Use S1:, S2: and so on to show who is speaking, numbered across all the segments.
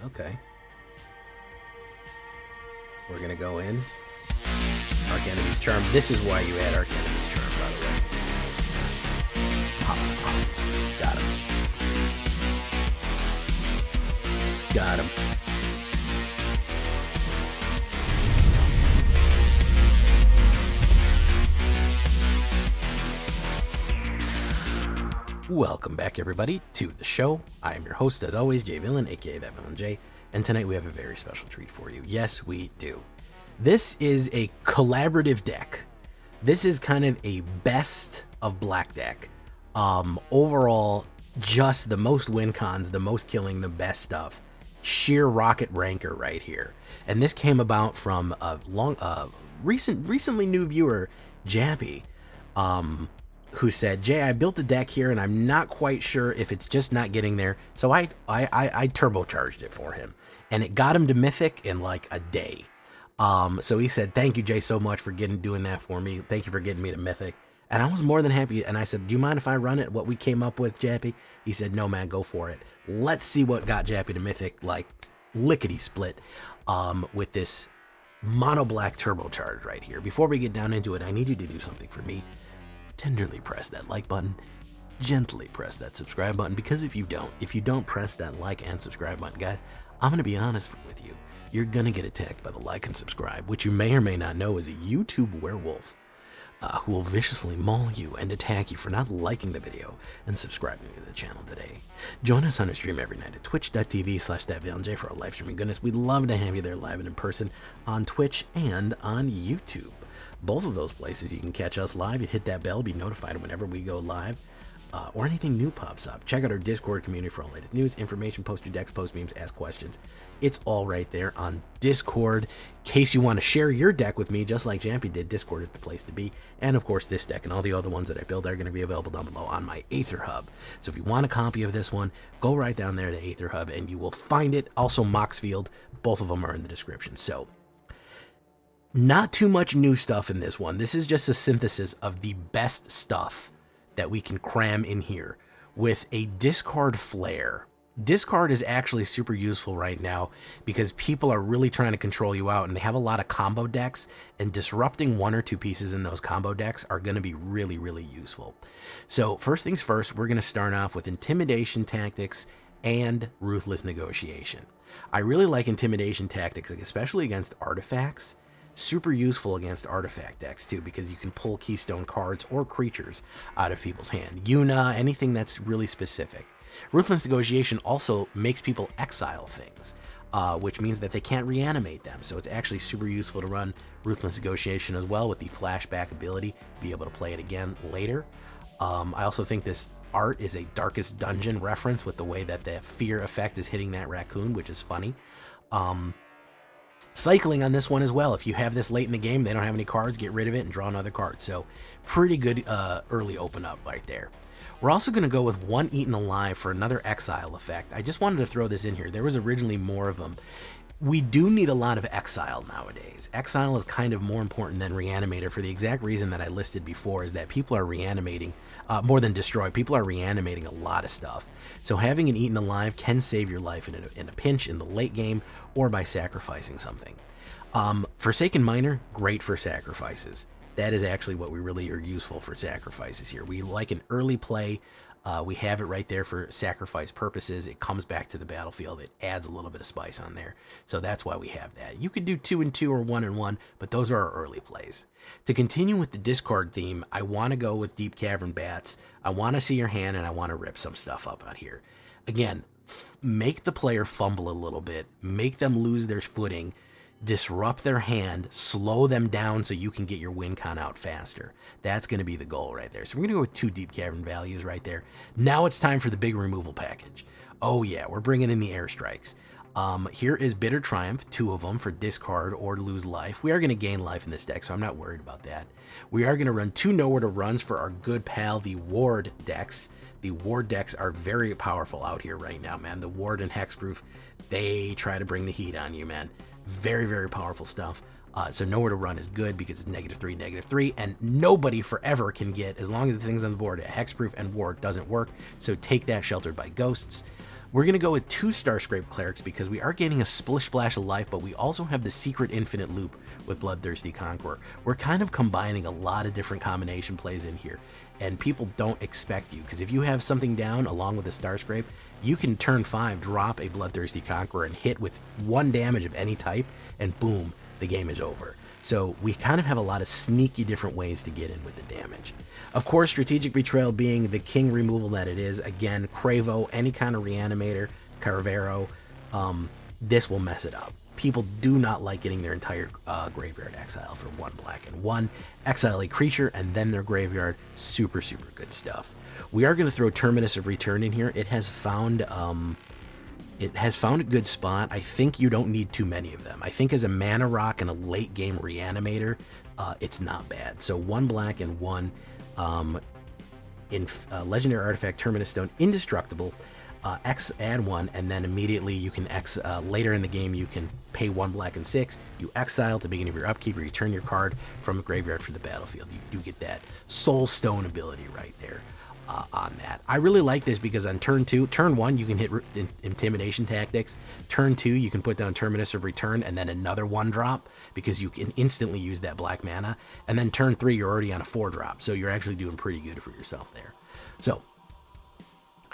S1: Okay. We're going to go in. Arc Enemy's Charm. This is why you add Arc Enemy's Charm, by the way. Pop, pop. Got him. Got him. Welcome back, everybody, to the show. I am your host, as always, Jay Villain, aka That Villain J, and tonight we have a very special treat for you. Yes, we do. This is a collaborative deck. This is kind of a best of black deck. Overall, just the most win cons, the most killing, the best stuff. Sheer rocket ranker right here. And this came about from a recently new viewer, Jappy, who said, Jay, I built a deck here and I'm not quite sure if it's just not getting there. So I turbocharged it for him and it got him to Mythic in like a day. So he said, thank you, Jay, so much for doing that for me. Thank you for getting me to Mythic. And I was more than happy. And I said, do you mind if I run it? What we came up with, Jappy? He said, no, man, go for it. Let's see what got Jappy to Mythic, like lickety split, with this mono black turbocharge right here. Before we get down into it, I need you to do something for me. Tenderly press that like button, gently press that subscribe button, because if you don't press that like and subscribe button, guys, I'm going to be honest with you. You're going to get attacked by the like and subscribe, which you may or may not know is a YouTube werewolf who will viciously maul you and attack you for not liking the video and subscribing to the channel today. Join us on our stream every night at twitch.tv/thatvillainj for our live streaming goodness. We'd love to have you there live and in person on Twitch and on YouTube. Both of those places you can catch us live. You hit that bell, be notified whenever we go live, or anything new pops up. Check out our Discord community for all latest news, information, post your decks, post memes, ask questions. It's all right there on Discord. In case you want to share your deck with me, just like Jampy did, Discord is the place to be. And of course, this deck and all the other ones that I build are going to be available down below on my AetherHub. So if you want a copy of this one, go right down there to AetherHub and you will find it. Also, Moxfield, both of them are in the description. So, not too much new stuff in this one. This is just a synthesis of the best stuff that we can cram in here with a discard flare. Discard is actually super useful right now because people are really trying to control you out and they have a lot of combo decks, and disrupting one or two pieces in those combo decks are going to be really, really useful. So first things first, we're going to start off with intimidation tactics and ruthless negotiation. I really like intimidation tactics, especially against artifacts. Super useful against artifact decks too, because you can pull keystone cards or creatures out of people's hand. Yuna, anything that's really specific. Ruthless negotiation also makes people exile things, which means that they can't reanimate them. So it's actually super useful to run ruthless negotiation as well with the flashback ability, be able to play it again later. I also think this art is a Darkest Dungeon reference with the way that the fear effect is hitting that raccoon, which is funny. Cycling on this one as well. If you have this late in the game, they don't have any cards, get rid of it and draw another card. So pretty good early open up right there. We're also going to go with one eaten alive for another exile effect. I just wanted to throw this in here. There was originally more of them. We do need a lot of exile nowadays. Exile is kind of more important than reanimator for the exact reason that I listed before, is that people are reanimating more than destroy. People are reanimating a lot of stuff. So having an eaten alive can save your life in a pinch in the late game or by sacrificing something. Forsaken Miner, great for sacrifices. That is actually what we really are useful for sacrifices here. We like an early play. We have it right there for sacrifice purposes. It comes back to the battlefield. It adds a little bit of spice on there. So that's why we have that. You could do 2 and 2 or 1 and 1, but those are our early plays. To continue with the discard theme, I want to go with Deep Cavern Bats. I want to see your hand and I want to rip some stuff up out here. Again, make the player fumble a little bit, make them lose their footing, disrupt their hand, slow them down so you can get your win con out faster. That's going to be the goal right there. So we're going to go with 2 Deep Cavern values right there. Now it's time for the big removal package. Oh yeah, we're bringing in the airstrikes. Here is Bitter Triumph, 2 of them for discard or to lose life. We are going to gain life in this deck, so I'm not worried about that. We are going to run 2 Nowhere to Runs for our good pal, the Ward decks. The Ward decks are very powerful out here right now, man. The Ward and Hexproof, they try to bring the heat on you, man. Very, very powerful stuff. So Nowhere to Run is good because it's -3, and nobody forever can get, as long as the thing's on the board, a Hexproof and War doesn't work. So take that, Sheltered by Ghosts. We're going to go with 2 Starscrape Clerics because we are gaining a Splish Splash of life, but we also have the Secret Infinite Loop with Bloodthirsty Conqueror. We're kind of combining a lot of different combination plays in here, and people don't expect you, because if you have something down along with the Starscrape, you can turn 5, drop a Bloodthirsty Conqueror and hit with 1 damage of any type, and boom, the game is over. So we kind of have a lot of sneaky different ways to get in with the damage. Of course, Strategic Betrayal being the king removal that it is. Again, Cravo, any kind of Reanimator, Carvero, this will mess it up. People do not like getting their entire graveyard exile for 1 black and 1. Exile a creature and then their graveyard. Super, super good stuff. We are going to throw Terminus of Return in here. It has found a good spot. I think you don't need too many of them. I think as a mana rock and a late game Reanimator, it's not bad. So 1 black and 1 in Legendary Artifact Terminus Stone, Indestructible. Add 1, and then immediately you can later in the game you can pay 1 black and 6. You exile at the beginning of your upkeep, or you return your card from the graveyard for the battlefield. You get that Soul Stone ability right there. On that, I really like this because on turn 1 you can hit Intimidation Tactics. Turn 2 you can put down Terminus of Return and then another 1-drop because you can instantly use that black mana. And then turn 3 you're already on a 4-drop, so you're actually doing pretty good for yourself there. So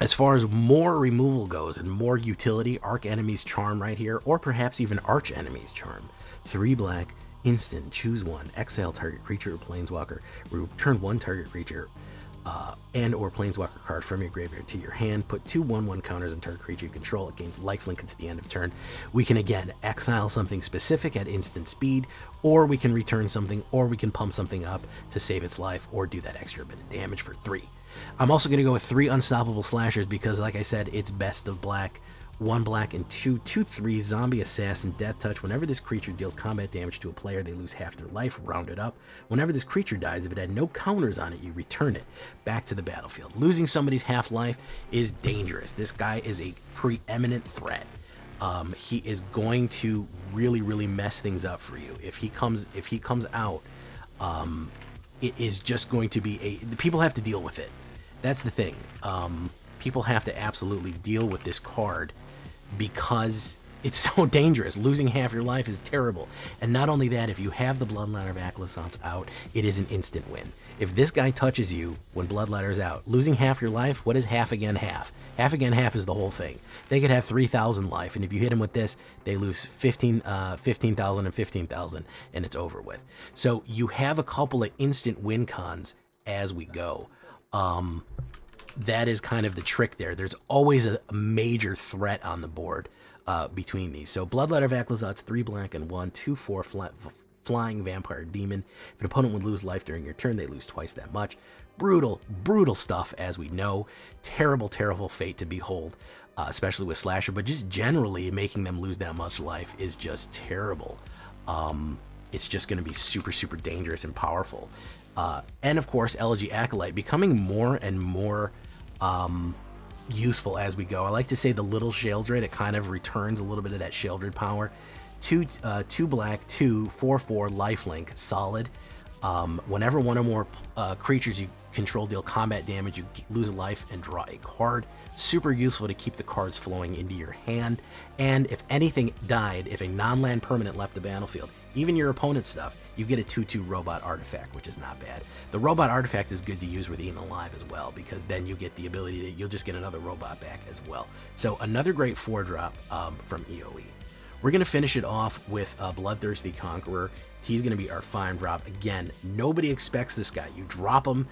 S1: as far as more removal goes and more utility, Arch Enemy's Charm right here, or perhaps even Arch Enemy's Charm. 3 black, instant, choose 1, exile target creature or planeswalker, return 1 target creature and or planeswalker card from your graveyard to your hand. Put 2 1/1 counters on target creature you control. It gains lifelink until the end of turn. We can again exile something specific at instant speed, or we can return something, or we can pump something up to save its life, or do that extra bit of damage for 3. I'm also going to go with 3 Unstoppable Slashers because, like I said, it's best of black. 1 black and 2/3 Zombie Assassin Death Touch. Whenever this creature deals combat damage to a player, they lose half their life, rounded up. Whenever this creature dies, if it had no counters on it, you return it back to the battlefield. Losing somebody's half-life is dangerous. This guy is a preeminent threat. He is going to really, really mess things up for you. If he comes out, it is just going to be people have to deal with it. That's the thing. People have to absolutely deal with this card because it's so dangerous. Losing half your life is terrible. And not only that, if you have the Bloodletter of Aclysons out, it is an instant win. If this guy touches you when Bloodletter's out, losing half your life, what is half again half? Half again half is the whole thing. They could have 3,000 life, and if you hit them with this, they lose 15,000 and 15,000, and it's over with. So you have a couple of instant win cons as we go. That is kind of the trick there. There's always a major threat on the board between these. So Bloodletter of Aclysons, 3 black and 1, 2/4 flying vampire demon. If an opponent would lose life during your turn, they lose twice that much. Brutal, brutal stuff, as we know. Terrible, terrible fate to behold, especially with Slasher, but just generally making them lose that much life is just terrible. It's just going to be super, super dangerous and powerful. And of course, Elegy Acolyte becoming more and more useful as we go. I like to say the little Sheoldred, it kind of returns a little bit of that Sheoldred power. 2 black, 2 4/4 lifelink, solid. Whenever one or more creatures you control deal combat damage, you lose a life and draw a card. Super useful to keep the cards flowing into your hand. And if anything died, if a non-land permanent left the battlefield, even your opponent's stuff, you get a 2/2 robot artifact, which is not bad. The robot artifact is good to use with Eaten Alive as well, because then you get the ability to, you'll just get another robot back as well. So another great 4-drop from EOE. We're going to finish it off with Bloodthirsty Conqueror. He's going to be our 5-drop. Again, nobody expects this guy. You drop him.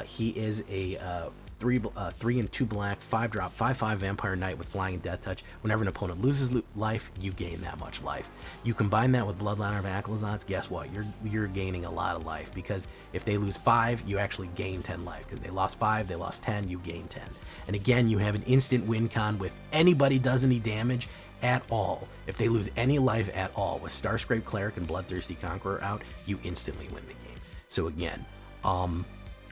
S1: He is a 3 and 2 black, 5-drop, 5/5 Vampire Knight with Flying and Death Touch. Whenever an opponent loses life, you gain that much life. You combine that with Bloodletter of Aclysons, guess what? You're gaining a lot of life, because if they lose 5, you actually gain 10 life, because they lost 5, they lost 10, you gain 10. And again, you have an instant win con with anybody does any damage at all. If they lose any life at all, with Starscrape Cleric and Bloodthirsty Conqueror out, you instantly win the game. So again,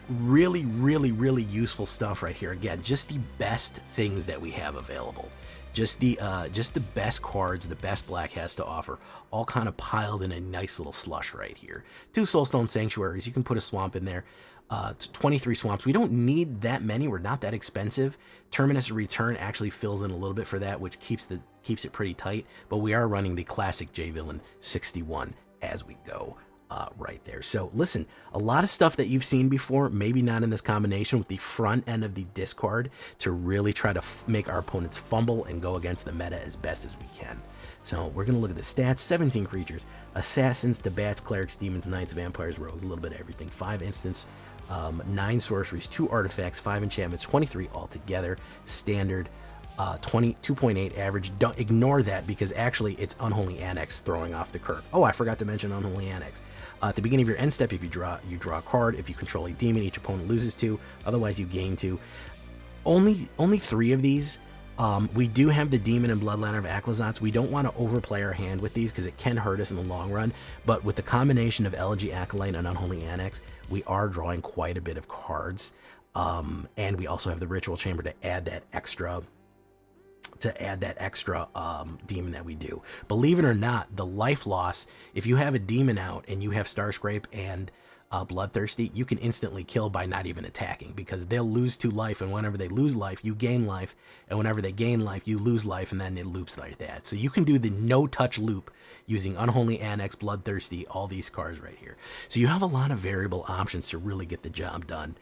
S1: really, really, really useful stuff right here. Again, just the best things that we have available. Just the best cards, the best black has to offer, all kind of piled in a nice little slush right here. 2 Soulstone Sanctuaries. You can put a swamp in there. 23 swamps. We don't need that many. We're not that expensive. Terminus Return actually fills in a little bit for that, which keeps it pretty tight. But we are running the classic J-Villain 61 as we go. Right there. So listen, a lot of stuff that you've seen before, maybe not in this combination, with the front end of the discard to really try to make our opponents fumble and go against the meta as best as we can. So we're going to look at the stats. 17 creatures, assassins to bats, clerics, demons, knights, vampires, rogues, a little bit of everything. 5 instants, 9 sorceries, 2 artifacts, 5 enchantments, 23 altogether. Standard. 2.8 average. Don't ignore that, because actually it's Unholy Annex throwing off the curve. Oh, I forgot to mention Unholy Annex. At the beginning of your end step, if you draw a card. If you control a demon, each opponent loses 2. Otherwise, you gain 2. Only 3 of these. We do have the Demon and Bloodline of Aclazotz. We don't want to overplay our hand with these because it can hurt us in the long run. But with the combination of Elegy Acolyte and Unholy Annex, we are drawing quite a bit of cards. And we also have the Ritual Chamber to add that extra demon that we do. Believe it or not, the life loss, if you have a demon out and you have Starscrape and Bloodthirsty, you can instantly kill by not even attacking, because they'll lose 2 life, and whenever they lose life, you gain life, and whenever they gain life, you lose life, and then it loops like that. So you can do the no-touch loop using Unholy Annex, Bloodthirsty, all these cards right here. So you have a lot of variable options to really get the job done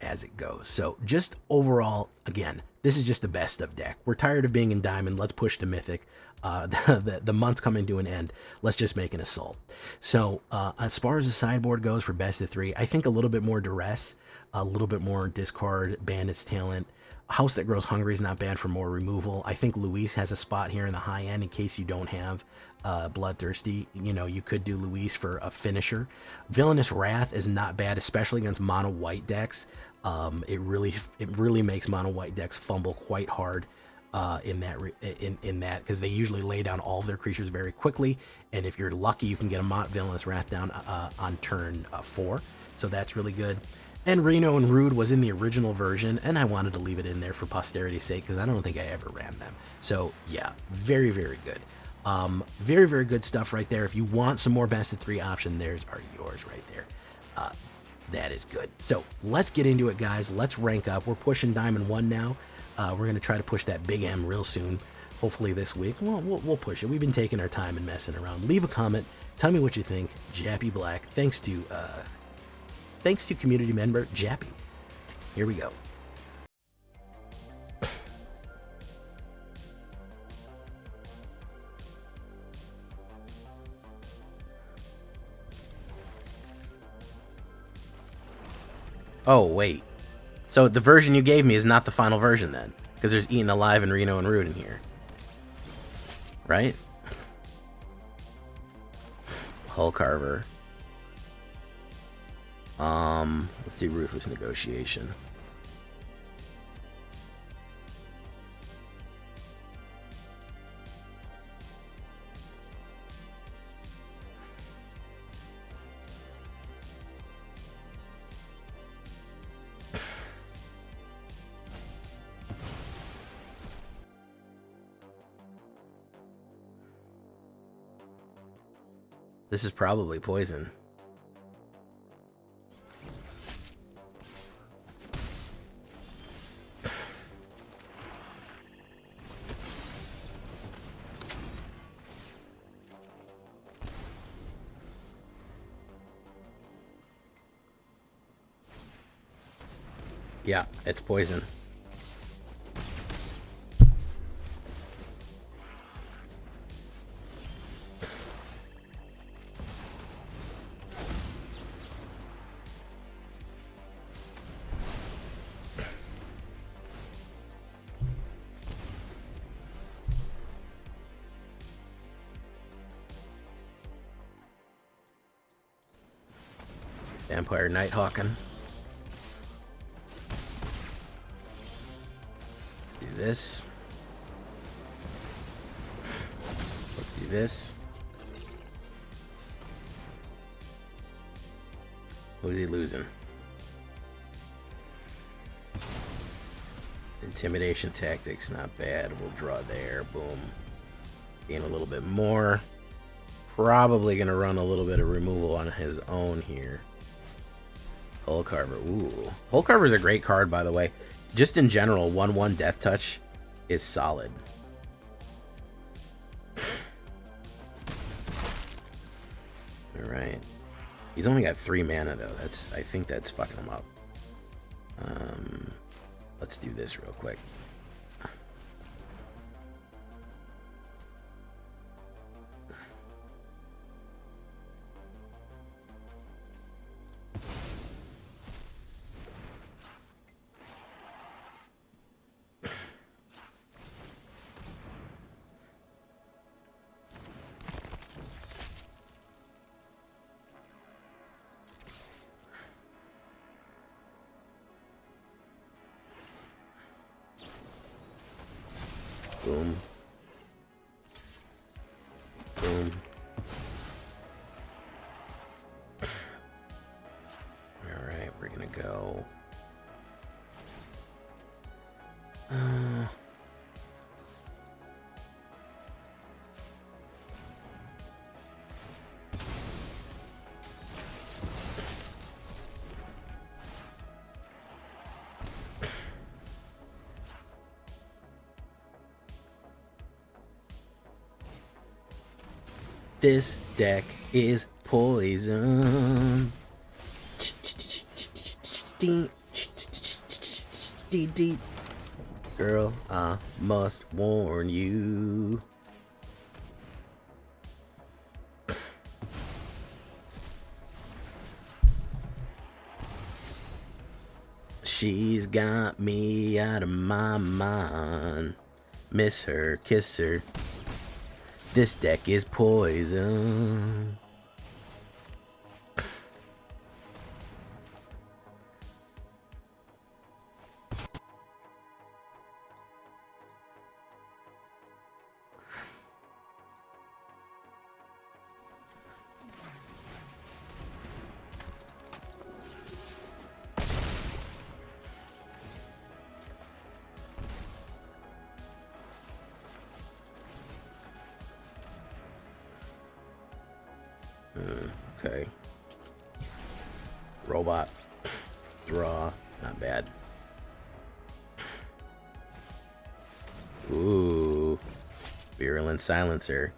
S1: as it goes. So just overall, again, this is just the best of deck. We're tired of being in Diamond. Let's push to Mythic. The month's coming to an end. Let's just make an assault. So as far as the sideboard goes for best of 3, I think a little bit more Duress, a little bit more discard, Bandit's Talent. House That Grows Hungry is not bad for more removal. I think Luis has a spot here in the high end in case you don't have Bloodthirsty. You know, you could do Luis for a finisher. Villainous Wrath is not bad, especially against mono white decks. It really makes mono white decks fumble quite hard in that because they usually lay down all of their creatures very quickly, and if you're lucky, you can get a Villainous Wrath down on turn 4. So that's really good. And Reno and Rude was in the original version, and I wanted to leave it in there for posterity's sake because I don't think I ever ran them. So yeah, very, very good. Very, very good stuff right there. If you want some more best of 3 option, there's are yours right there. That is good. So let's get into it, guys. Let's rank up. We're pushing Diamond 1 now. We're going to try to push that Big M real soon. Hopefully this week. Well, we'll push it. We've been taking our time and messing around. Leave a comment. Tell me what you think. Jappy Black. Thanks to community member Jappy. Here we go. Oh, wait. So the version you gave me is not the final version then? Because there's Eaten Alive and Reno and Rude in here. Right? Hull Carver. Let's do Ruthless Negotiation. This is probably poison. Yeah, it's poison. Vampire Nighthawkin. Let's do this. Let's do this. Who's he losing? Intimidation tactics, not bad. We'll draw there. Boom. Gain a little bit more. Probably going to run a little bit of removal on his own here. Hull Carver. Ooh. Hull Carver is a great card, by the way. Just in general, 1/1 Death Touch is solid. Alright. He's only got 3 mana, though. I think that's fucking him up. Let's do this real quick. Boom. Boom. Alright, we're gonna go. This deck is poison. Girl, I must warn you. She's got me out of my mind. Miss her, kiss her. This deck is poison. Okay. Robot. Draw. Not bad. Ooh. Virulent Silencer.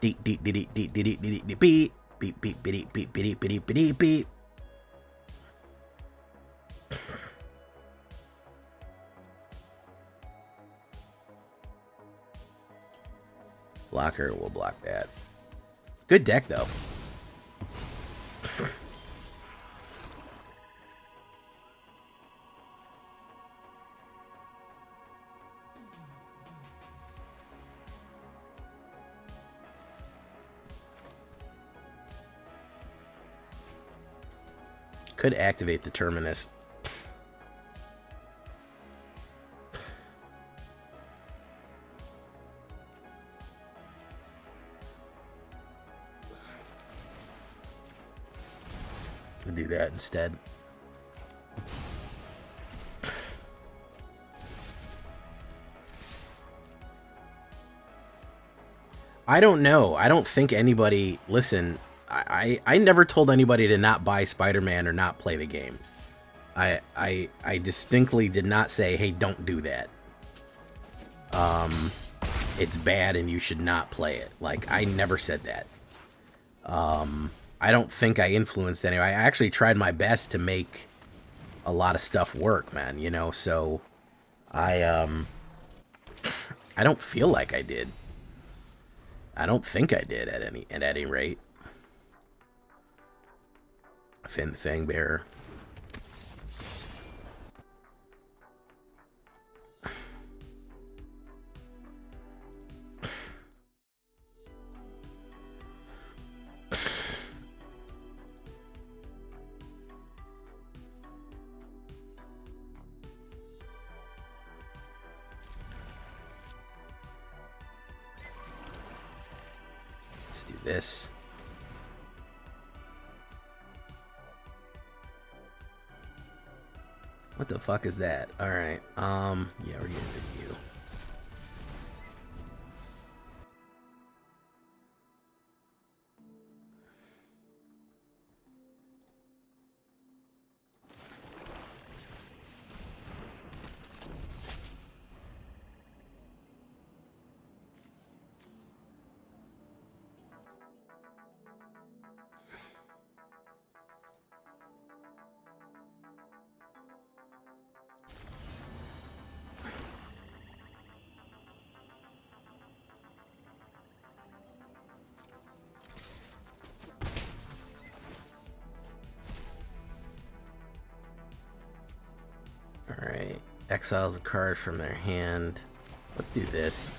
S1: Deep, deep, deep, deep, deep, deep, deep, deep, beep. Beep, beep, beep, beep, beep, beep, beep, beep. Blocker will block that. Good deck, though. Could activate the Terminus. Do that instead. I don't know. I don't think anybody... Listen, I never told anybody to not buy Spider-Man or not play the game. I distinctly did not say, hey, don't do that. It's bad and you should not play it. Like, I never said that. I don't think I influenced anyone. I actually tried my best to make a lot of stuff work, man, you know, so I don't feel like I did. I don't think I did at any rate. Finn the Fangbearer. Let's do this. What the fuck is that? Alright, yeah, we're getting rid of you. Alright, exiles a card from their hand. Let's do this.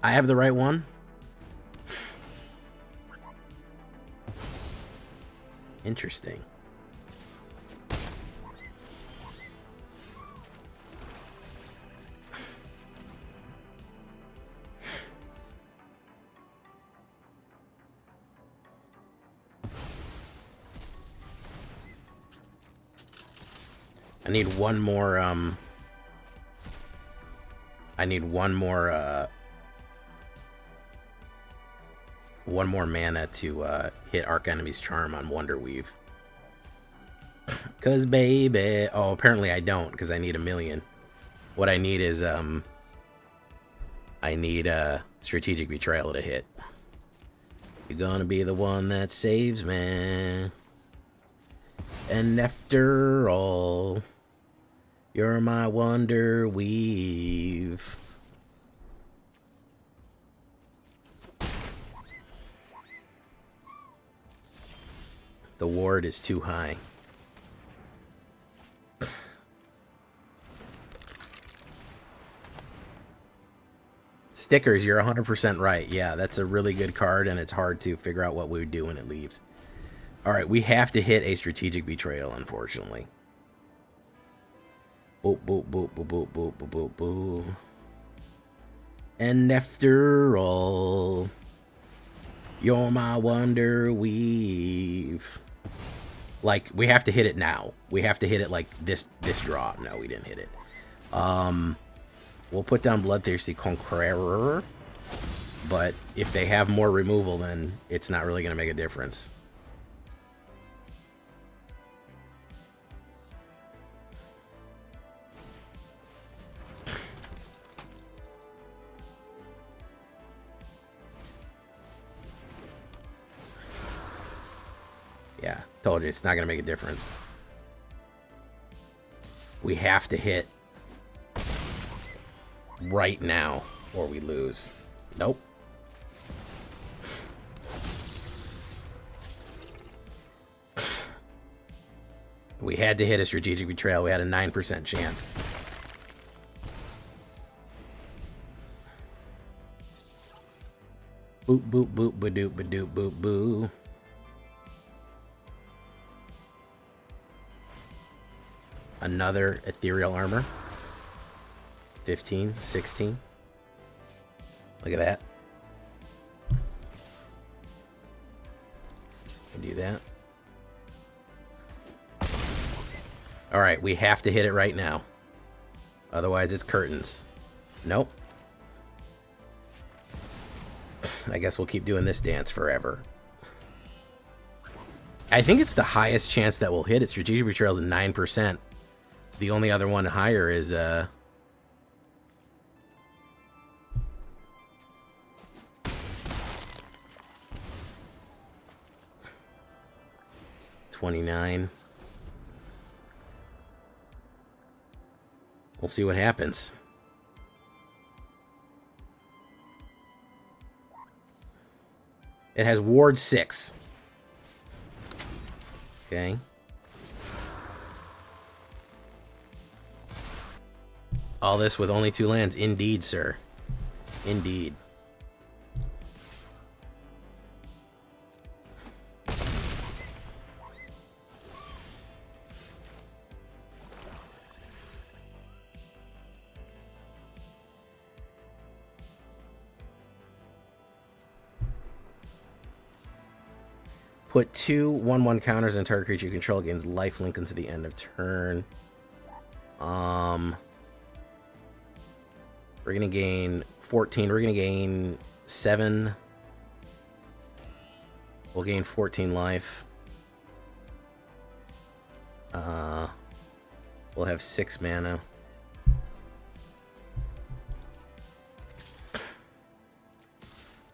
S1: I have the right one? Interesting. I need one more, one more mana to hit Arc Enemy's Charm on Wonderweave. Cause baby, oh, apparently I don't, because I need 1,000,000. What I need is I need Strategic Betrayal to hit. You're gonna be the one that saves me. And after all, you're my Wonderweave. The ward is too high. Stickers, you're 100% right. Yeah, that's a really good card, and it's hard to figure out what we would do when it leaves. All right, we have to hit a Strategic Betrayal, unfortunately. Boop, boop, boop, boop, boop, boop, boop, boop, boop. And after all, you're my Wonderweave. Like, we have to hit it now. We have to hit it like this draw. No, we didn't hit it. We'll put down Bloodthirsty Conqueror. But if they have more removal, then it's not really going to make a difference. Yeah, told you, it's not going to make a difference. We have to hit right now or we lose. Nope. We had to hit a Strategic Betrayal. We had a 9% chance. Boop, boop, boop, ba-doop, ba-doop, boop, boo. Another Ethereal Armor. 15, 16. Look at that. Do that. All right, we have to hit it right now. Otherwise, it's curtains. Nope. I guess we'll keep doing this dance forever. I think it's the highest chance that we'll hit it. Strategic Betrayal is 9%. The only other one higher is 29. We'll see what happens. It has Ward 6. Okay. All this with only 2 lands. Indeed, sir. Indeed. Put 2 1/1 counters on target creature you control, gains lifelink until the end of turn. We're gonna gain 14. We're gonna gain 7. We'll gain 14 life. We'll have 6 mana.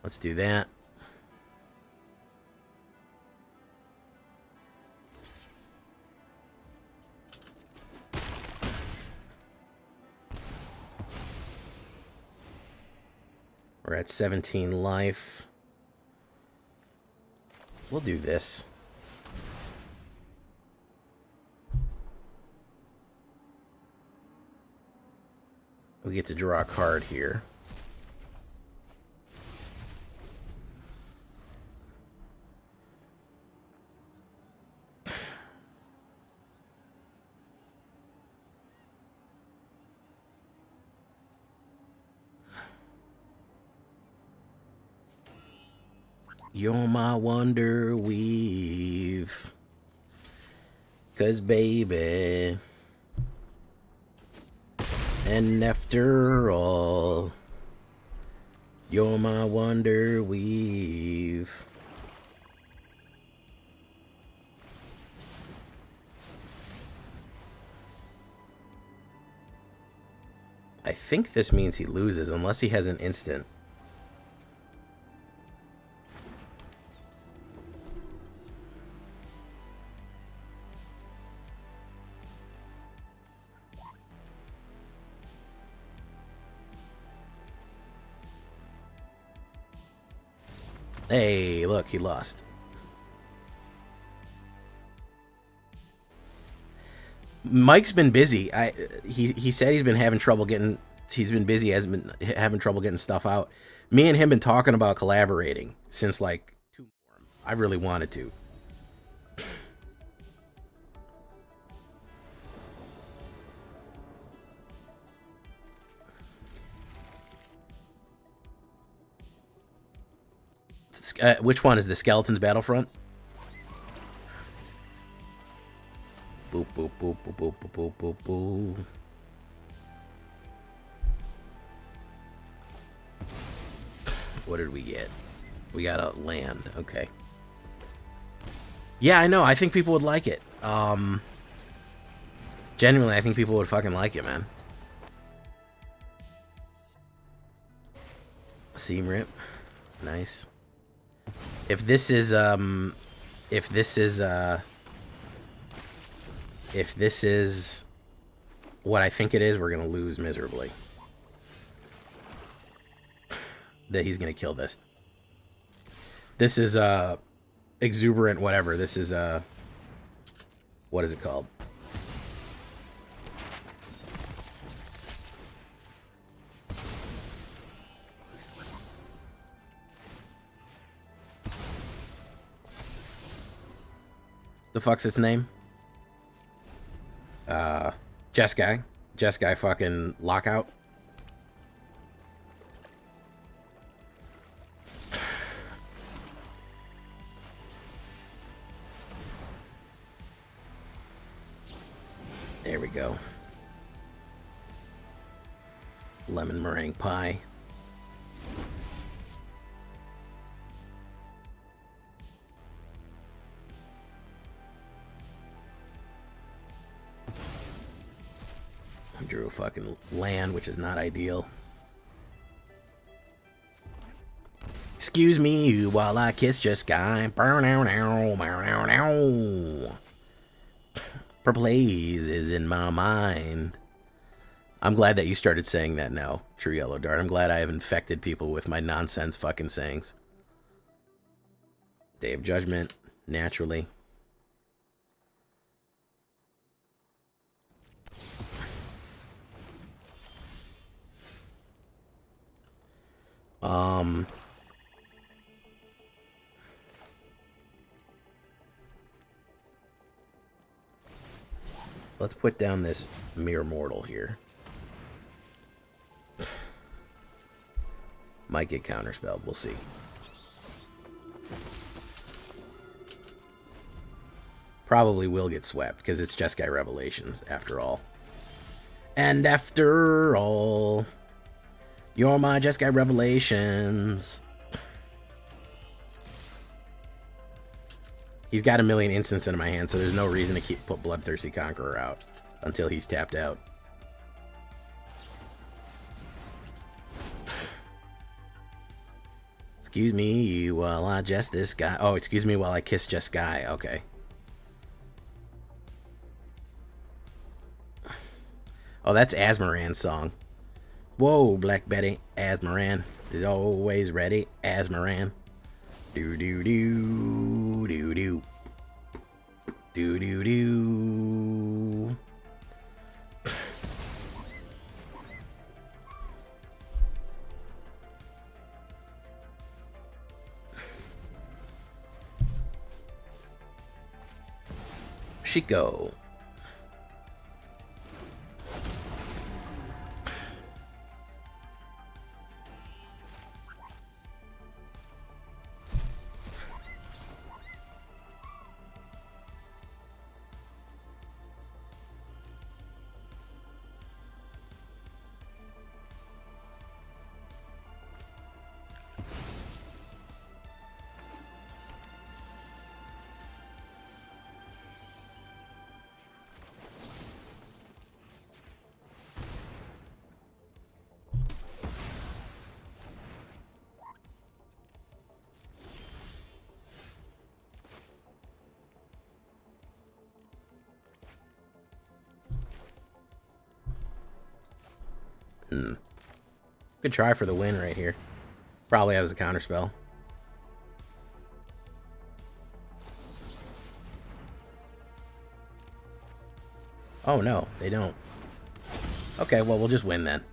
S1: Let's do that. We're at 17 life. We'll do this. We get to draw a card here. You're my wonder weave. 'Cause baby, and after all, you're my wonder weave. I think this means he loses unless he has an instant. Hey, look, he lost. Mike's been busy. He said he's been having trouble getting. He's been busy. Has been having trouble getting stuff out. Me and him been talking about collaborating since like 2 more. I really wanted to. Which one is the Skeleton's Battlefront? Boop, boop, boop, boop, boop, boop, boop, boop. What did we get? We got a land. Okay. Yeah, I know. I think people would like it. Genuinely, I think people would fucking like it, man. Seam rip. Nice. If this is what I think it is, we're gonna lose miserably. That he's gonna kill this. This is exuberant whatever. This is what is it called? The fuck's its name? Jeskai. Jeskai fucking lockout. There we go. Lemon meringue pie. I drew a fucking land, which is not ideal. Excuse me while I kiss Jeskai. Purple haze is in my mind. I'm glad that you started saying that now, True Yellow Dart. I'm glad I have infected people with my nonsense fucking sayings. Day of Judgment, naturally. Let's put down this Mere Mortal here. Might get counterspelled, we'll see. Probably will get swept because it's Jeskai Revelations after all. And after all, you're my Jeskai Revelations. He's got a million instants in my hand, so there's no reason to put Bloodthirsty Conqueror out until he's tapped out. Excuse me while I jest this guy. Oh, excuse me while I kiss Jeskai. Okay. Oh, that's Azmoran's song. Whoa, Black Betty. Azmoran is always ready. Azmoran. Do-do-do. Do-do. Do-do-do. Shiko. Good try for the win right here. Probably has a counterspell. Oh no, they don't. Okay, well we'll just win then.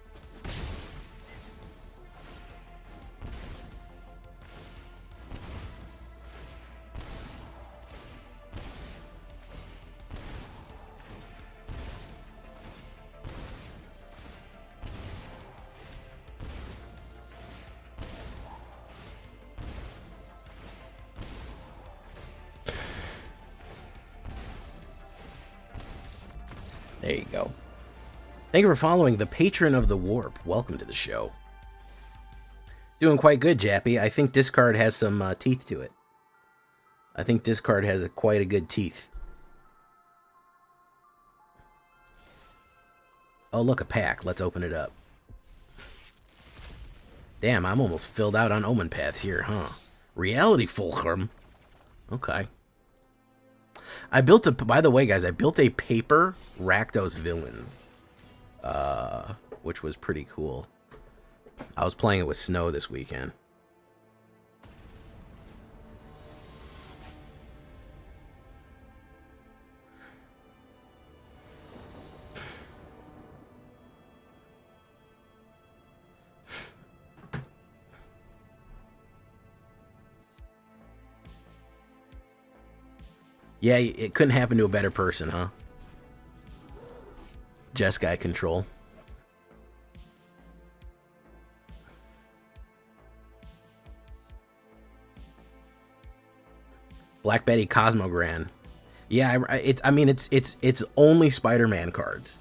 S1: There you go. Thank you for following the Patron of the Warp. Welcome to the show. Doing quite good, Jappy. I think discard has some teeth to it. I think discard has quite a good teeth. Oh, look, a pack. Let's open it up. Damn, I'm almost filled out on Omenpaths here, huh? Reality Fulcrum. Okay. I built a, by the way, guys, I built a paper Rakdos Villains, which was pretty cool. I was playing it with Snow this weekend. Yeah, it couldn't happen to a better person, huh? Jeskai control. Black Betty Cosmogran. Yeah, I mean it's only Spider-Man cards.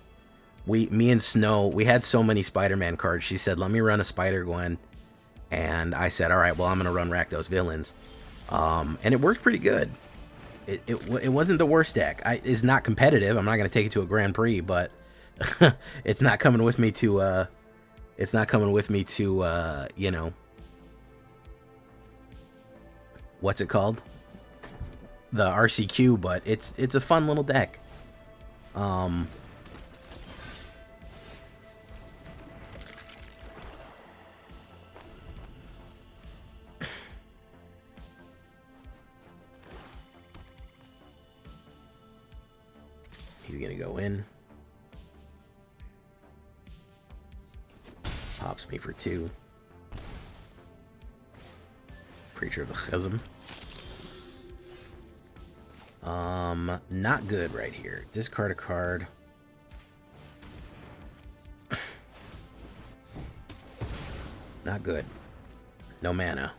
S1: Me and Snow, we had so many Spider-Man cards. She said, "Let me run a Spider-Gwen," and I said, "All right, well I'm gonna run Rakdos Villains," and it worked pretty good. It wasn't the worst deck. It's not competitive. I'm not gonna take it to a Grand Prix, but it's not coming with me to you know, what's it called? The RCQ, but it's a fun little deck. He's gonna go in. Pops me for 2. Preacher of the Chasm. Not good right here. Discard a card. Not good. No mana.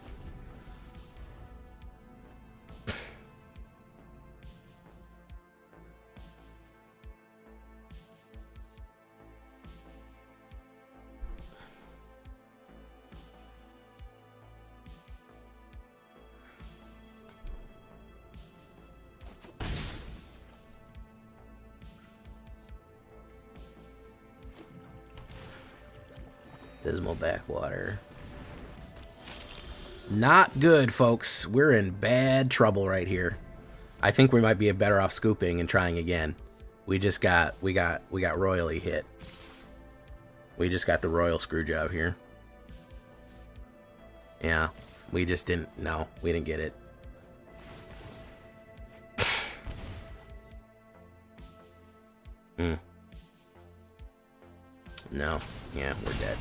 S1: Dismal backwater. Not good, folks. We're in bad trouble right here. I think we might be better off scooping and trying again. We got royally hit. We just got the royal screw job here. Yeah, we just didn't. No, we didn't get it. No, yeah, we're dead.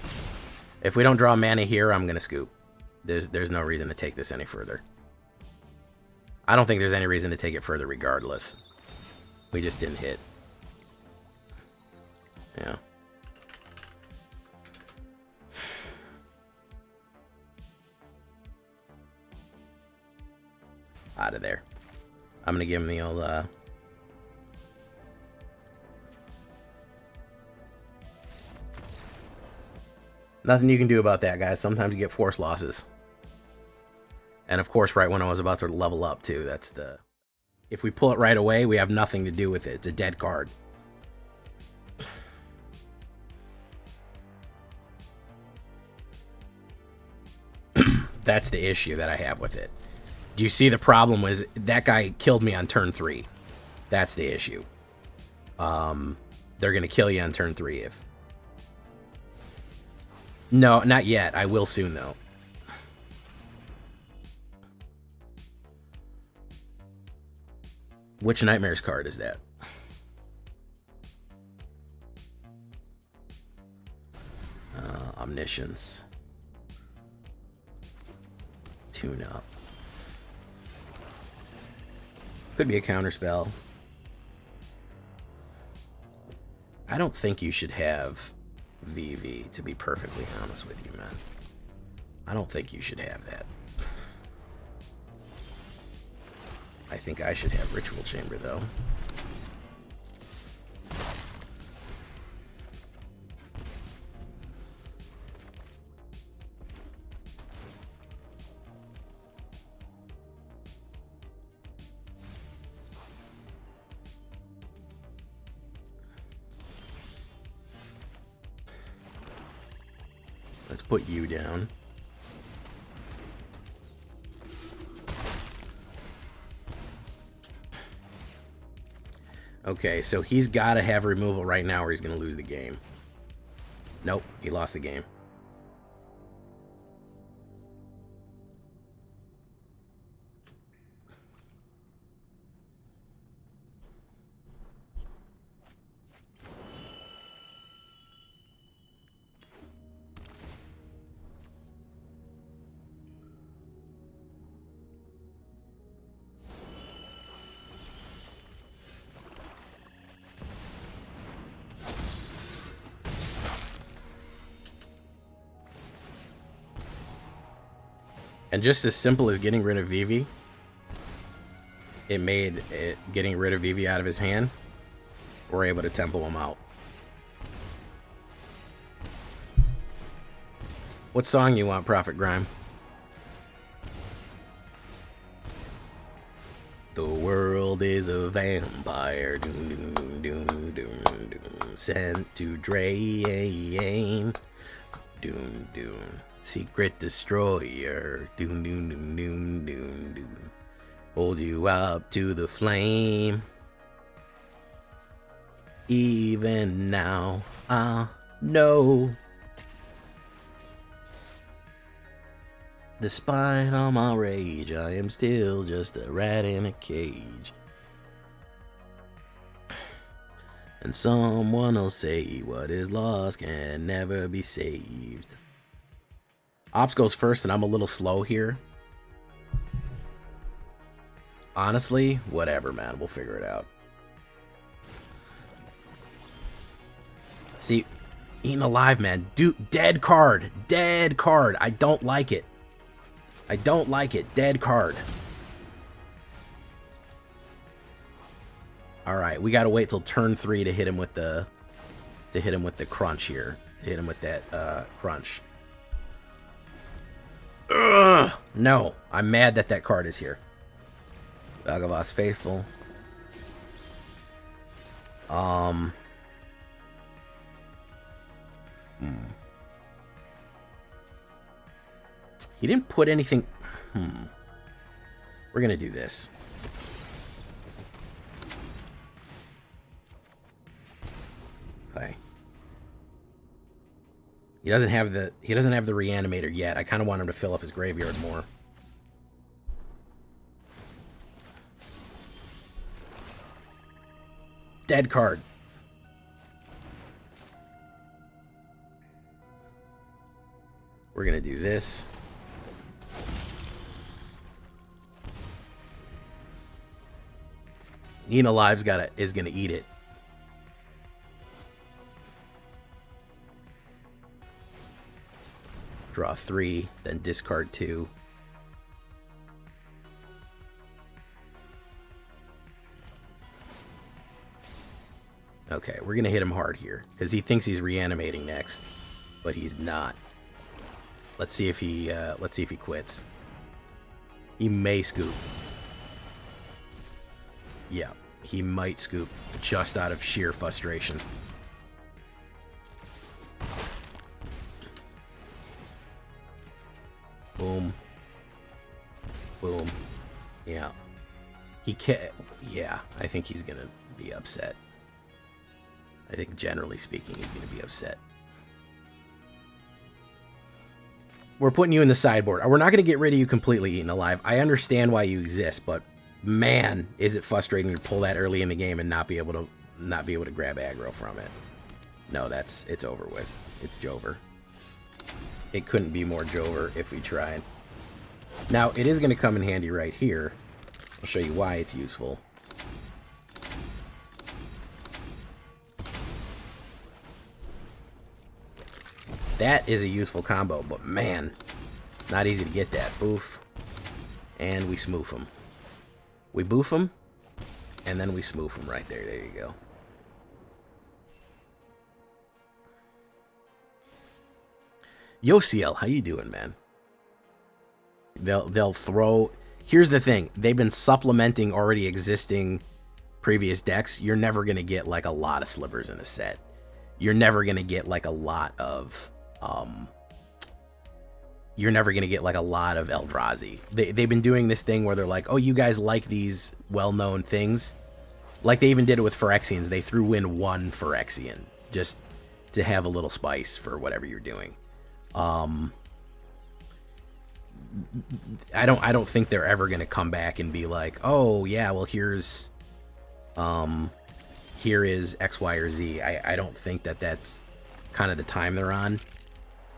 S1: If we don't draw mana here, I'm gonna scoop. There's no reason to take this any further. I don't think there's any reason to take it further regardless. We just didn't hit. Yeah. Out of there. I'm gonna give him the old nothing you can do about that, guys. Sometimes you get force losses. And of course, right when I was about to level up too, that's the... If we pull it right away, we have nothing to do with it. It's a dead card. That's the issue that I have with it. Do you see the problem was that guy killed me on turn 3. That's the issue. They're going to kill you on turn 3 if... No, not yet. I will soon, though. Which Nightmares card is that? Omniscience. Tune up. Could be a counterspell. I don't think you should have VV, to be perfectly honest with you, man. I don't think you should have that. I think I should have Ritual Chamber, though. Let's put you down. Okay, so he's got to have removal right now or he's going to lose the game. Nope, he lost the game. And just as simple as getting rid of Vivi, it made it getting rid of Vivi out of his hand. We're able to tempo him out. What song you want, Prophet Grime? The world is a vampire, doom, doom, doom, doom, doom, sent to drain, doom, doom. Secret destroyer, doom, doom, doom, doom, doom, doom. Hold you up to the flame. Even now, I know. Despite all my rage, I am still just a rat in a cage. And someone will say what is lost can never be saved. Ops goes first, and I'm a little slow here. Honestly, whatever, man. We'll figure it out. See, eaten alive, man. Dude, dead card. Dead card. I don't like it. I don't like it. Dead card. All right, we gotta wait till turn 3 to hit him with the crunch here. To hit him with that crunch. Ugh, no, I'm mad that that card is here. Vagabond's Faithful. He didn't put anything... We're going to do this. Okay. He doesn't have the reanimator yet. I kind of want him to fill up his graveyard more. Dead card. We're gonna do this. Nina Live's is gonna eat it. Draw 3, then discard 2. Okay, we're gonna hit him hard here because he thinks he's reanimating next, but he's not. Let's see if he quits. He may scoop. Yeah, he might scoop just out of sheer frustration. Boom. Boom. Yeah. He can't. Yeah, I think he's gonna be upset. I think generally speaking, he's gonna be upset. We're putting you in the sideboard. We're not gonna get rid of you completely, Eaten Alive. I understand why you exist, but man, is it frustrating to pull that early in the game and not be able to grab aggro from it. No, it's over with. It's Jover. It couldn't be more Jover if we tried. Now, it is going to come in handy right here. I'll show you why it's useful. That is a useful combo, but man, not easy to get that. Boof. And we smoof him. We boof him, and then we smoof him right there. There you go. Yosiel, how you doing, man? They'll throw... Here's the thing. They've been supplementing already existing previous decks. You're never going to get, like, a lot of slivers in a set. You're never going to get, like, a lot of... You're never going to get, like, a lot of Eldrazi. They've been doing this thing where they're like, oh, you guys like these well-known things? Like, they even did it with Phyrexians. They threw in one Phyrexian just to have a little spice for whatever you're doing. I don't think they're ever going to come back and be like, oh, yeah, well, here is X, Y, or Z. I don't think that's kind of the time they're on.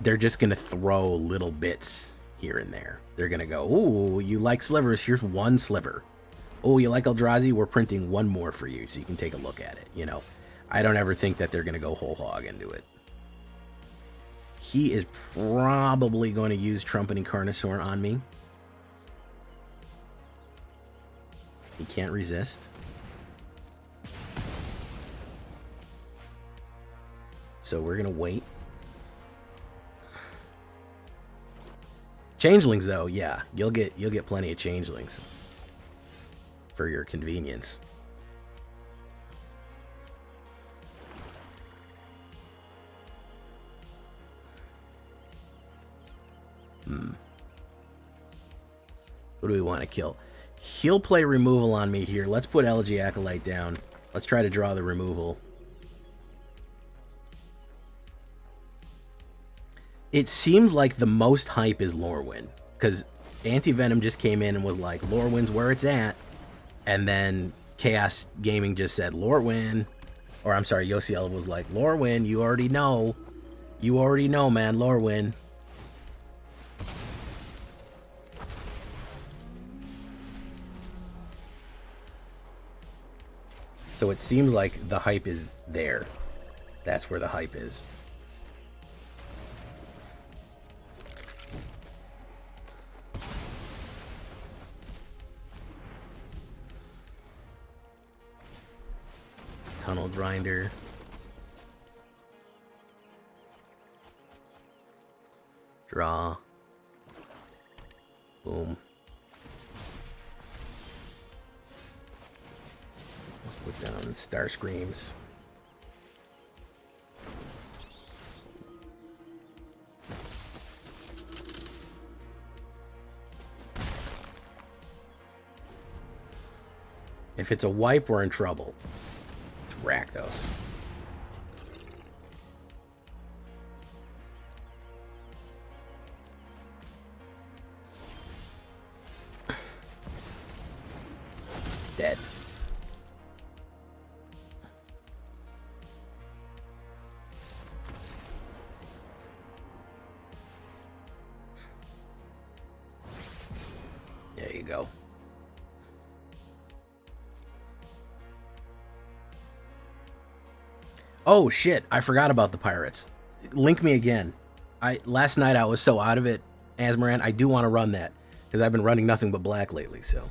S1: They're just going to throw little bits here and there. They're going to go, ooh, you like slivers? Here's one sliver. Oh, you like Eldrazi? We're printing one more for you so you can take a look at it. You know, I don't ever think that they're going to go whole hog into it. He is probably going to use Trumpeting Carnosaur on me. He can't resist. So we're going to wait. Changelings, though, yeah, you'll get plenty of changelings for your convenience. Who do we want to kill? He'll play removal on me here. Let's put Elegy Acolyte down. Let's try to draw the removal. It seems like the most hype is Lorwyn, because Anti-Venom just came in and was like, Lorwyn's where it's at. And then Chaos Gaming just said, Lorwyn. Or I'm sorry, Yosiel was like, Lorwyn, you already know. You already know, man, Lorwyn. So it seems like the hype is there. That's where the hype is. Tunnel Grinder. Draw. Boom. Let's put down Star Screams. If it's a wipe, we're in trouble. It's Rakdos. Dead. There you go. Oh shit, I forgot about the pirates. Link me again. Last night I was so out of it, Asmaran. I do want to run that because I've been running nothing but black lately, so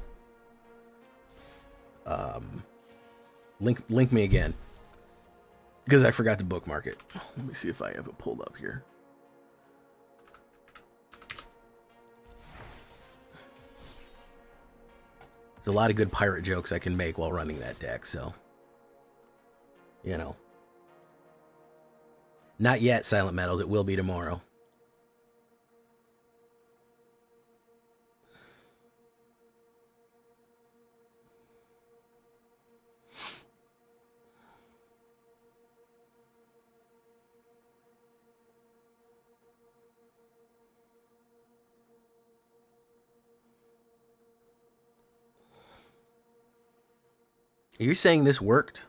S1: link me again. Because I forgot to bookmark it. Let me see if I have it pulled up here. There's a lot of good pirate jokes I can make while running that deck, so you know. Not yet, Silent Metals. It will be tomorrow. Are you saying this worked?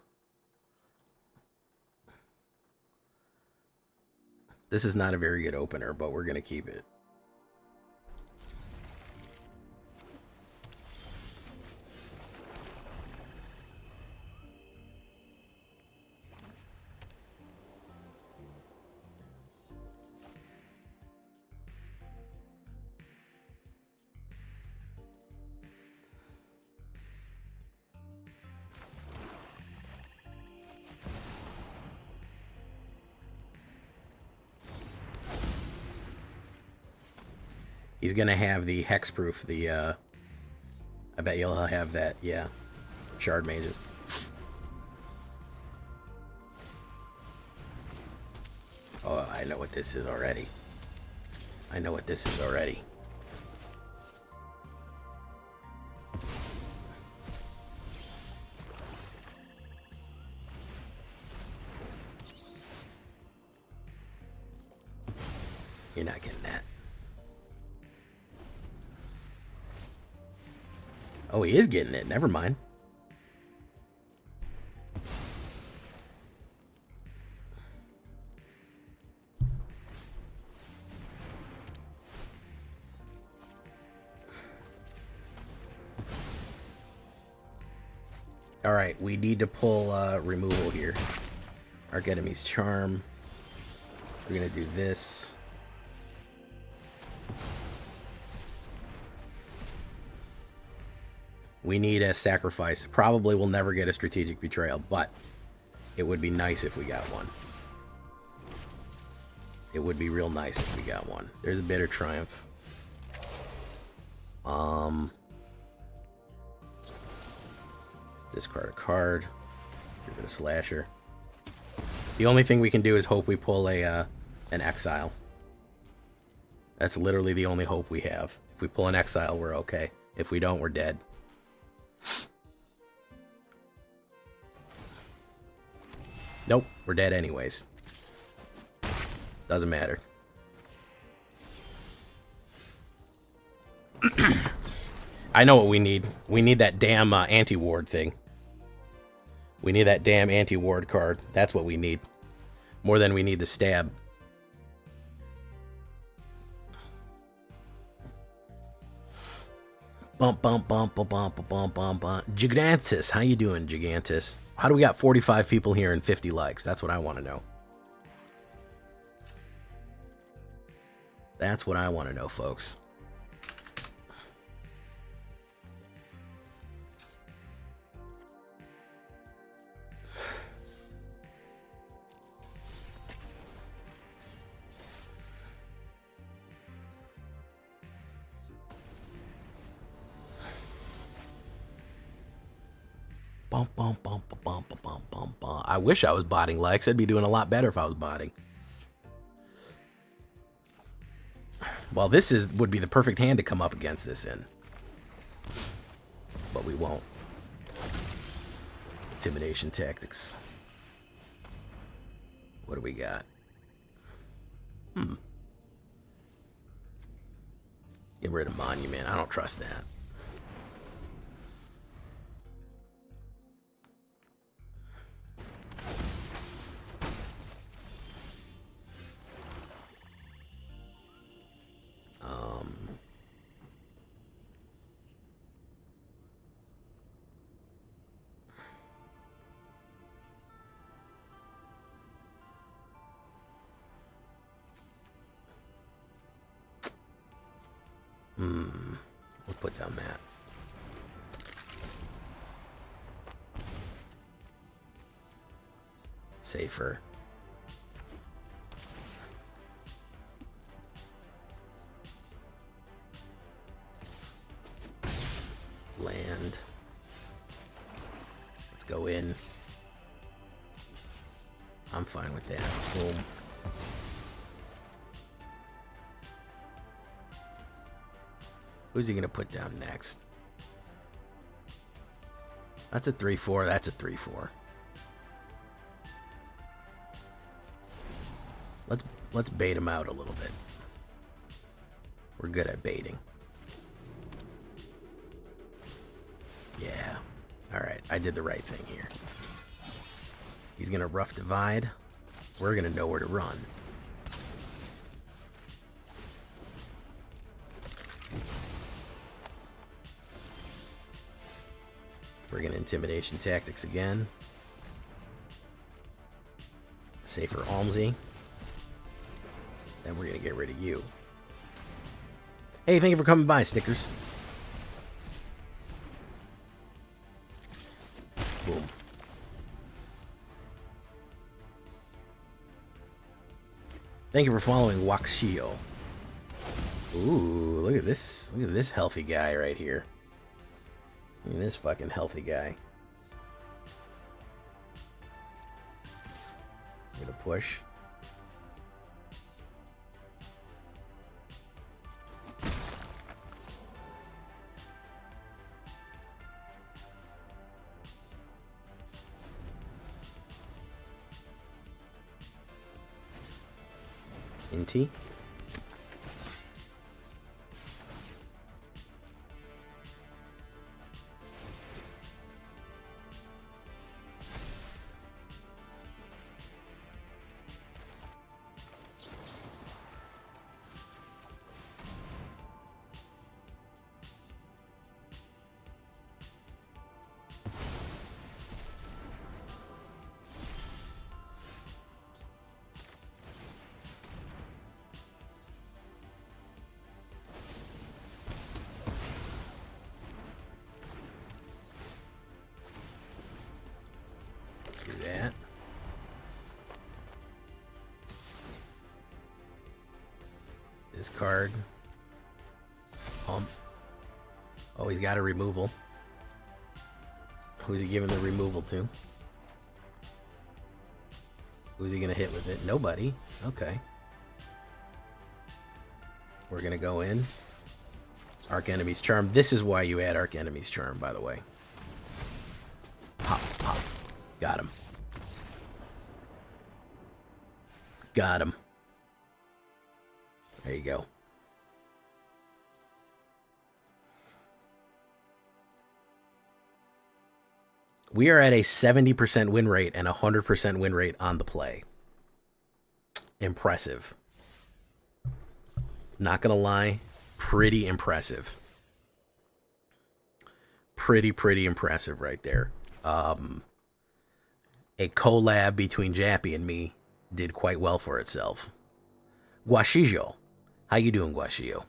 S1: This is not a very good opener, but we're going to keep it. He's gonna have the hexproof, I bet you'll have that, yeah. Shard mages. Oh, I know what this is already. I know what this is already. You're not getting that. Oh, he is getting it. Never mind. All right, we need to pull removal here. Arc Enemy's Charm. We're gonna do this. We need a sacrifice. Probably we'll never get a strategic betrayal, but it would be nice if we got one. It would be real nice if we got one. There's a Bitter Triumph. Discard a card. Give it a Slasher. The only thing we can do is hope we pull an Exile. That's literally the only hope we have. If we pull an Exile, we're okay. If we don't, we're dead. Nope, we're dead anyways. Doesn't matter. I know what we need. We need that damn anti-ward thing. We need that damn anti-ward card. That's what we need. More than we need the stab. Bump, bump, bump, bump, bump, bump, bump, bump. Gigantus, how you doing, Gigantus? How do we got 45 people here and 50 likes? That's what I want to know. That's what I want to know, folks. Bump, bump, bump, bump, bump, bump, bump, bump. I wish I was botting likes. I'd be doing a lot better if I was botting. Well, this would be the perfect hand to come up against this in. But we won't. intimidation tactics. What do we got? Get rid of monument. I don't trust that. Let's put down that. Safer. Land. Let's go in. I'm fine with that. Boom. Who's he gonna put down next? That's a 3/4. That's a 3/4. Let's bait him out a little bit. We're good at baiting. Yeah. All right. I did the right thing here. He's gonna rough divide. We're gonna know where to run. We're gonna intimidation tactics again. Safer Almsy. Then we're gonna get rid of you. Hey, thank you for coming by, Stickers. Boom. Thank you for following Waxio. Ooh, look at this. Look at this healthy guy right here. Look at this fucking healthy guy. Gonna push. Inti. Discard. Oh, he's got a removal. Who's he giving the removal to? Who's he gonna hit with it? Nobody. Okay. We're gonna go in. Arc Enemy's Charm. This is why you add Arc Enemy's Charm, by the way. Pop, pop. Got him. Got him. There you go. We are at a 70% win rate and a 100% win rate on the play. Impressive. Not gonna lie, pretty impressive. Pretty impressive right there. A collab between Jappy and me did quite well for itself. Guashijo. How you doing, Guashijo?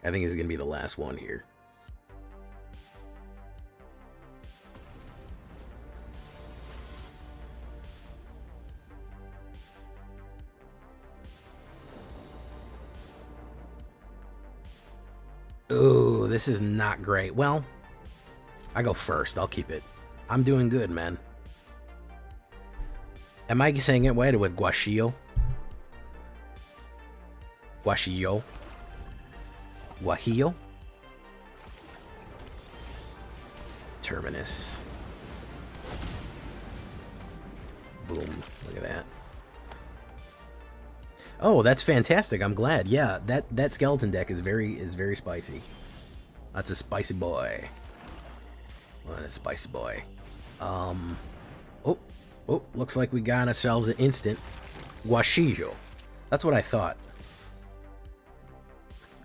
S1: I think this is going to be the last one here. Ooh, this is not great. Well, I go first. I'll keep it. I'm doing good, man. Am I saying it right with Guashio? Guashio? Guajillo? Terminus. Boom. Look at that. Oh, that's fantastic. I'm glad. Yeah, that skeleton deck is very spicy. That's a spicy boy. What a spicy boy. Oh, looks like we got ourselves an instant Guaxijo. That's what I thought.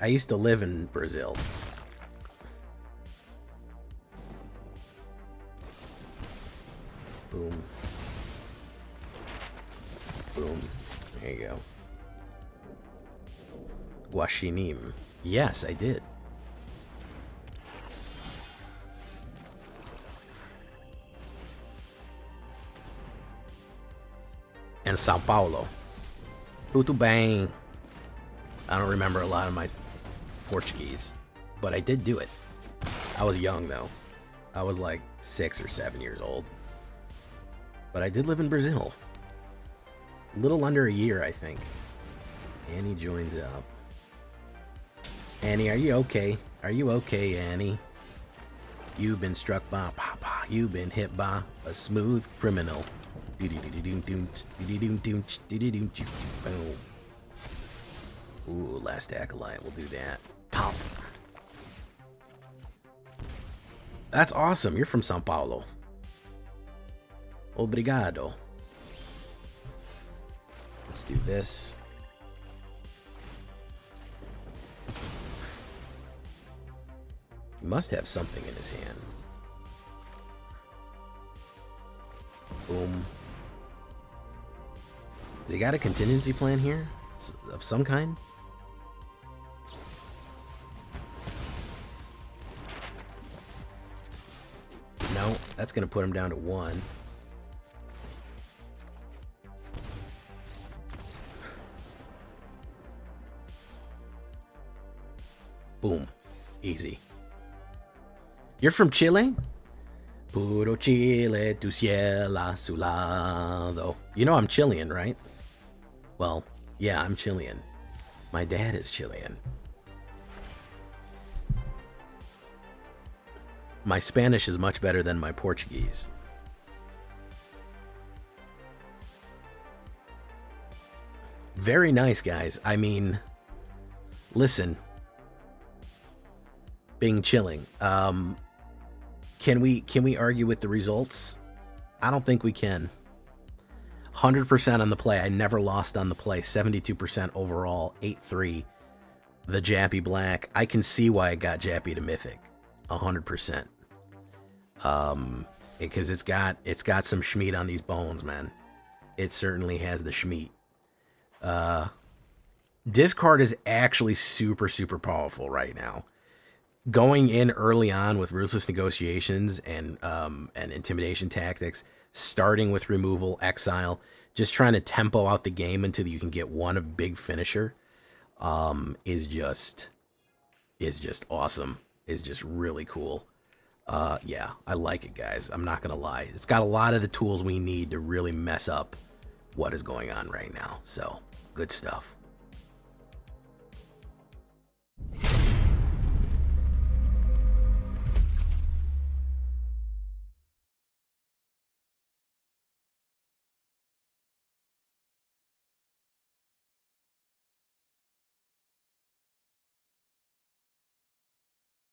S1: I used to live in Brazil. Boom. Boom. There you go. Guaxinim. Yes, I did. And Sao Paulo. Tudo bem. I don't remember a lot of my Portuguese, but I did do it. I was young though. I was like 6 or 7 years old. But I did live in Brazil. A little under a year, I think. Annie joins up. Annie, are you okay? Are you okay, Annie? You've been struck by Papa. You've been hit by a smooth criminal. Ooh, last acolyte. We'll do that. Pop. That's awesome. You're from Sao Paulo. Obrigado. Let's do this. He must have something in his hand. Boom. Has he got a contingency plan here? Of some kind? No, that's going to put him down to 1. Boom. Easy. You're from Chile? Puro Chile, tu cielo a su lado. You know I'm Chilean, right? Well, yeah, I'm Chilean. My dad is Chilean. My Spanish is much better than my Portuguese. Very nice, guys. I mean, listen. Being chilling. Can we argue with the results? I don't think we can. 100% on the play. I never lost on the play. 72% overall. 8-3. The Jappy Black. I can see why I got Jappy to Mythic. 100%. Because it's got some schmeat on these bones, man. It certainly has the schmeat. Discard is actually super powerful right now. Going in early on with Ruthless Negotiations and Intimidation Tactics, starting with Removal, Exile, just trying to tempo out the game until you can get one of big finisher, is just awesome. Is just really cool. Yeah, I like it, guys. I'm not gonna lie. It's got a lot of the tools we need to really mess up what is going on right now. So, good stuff.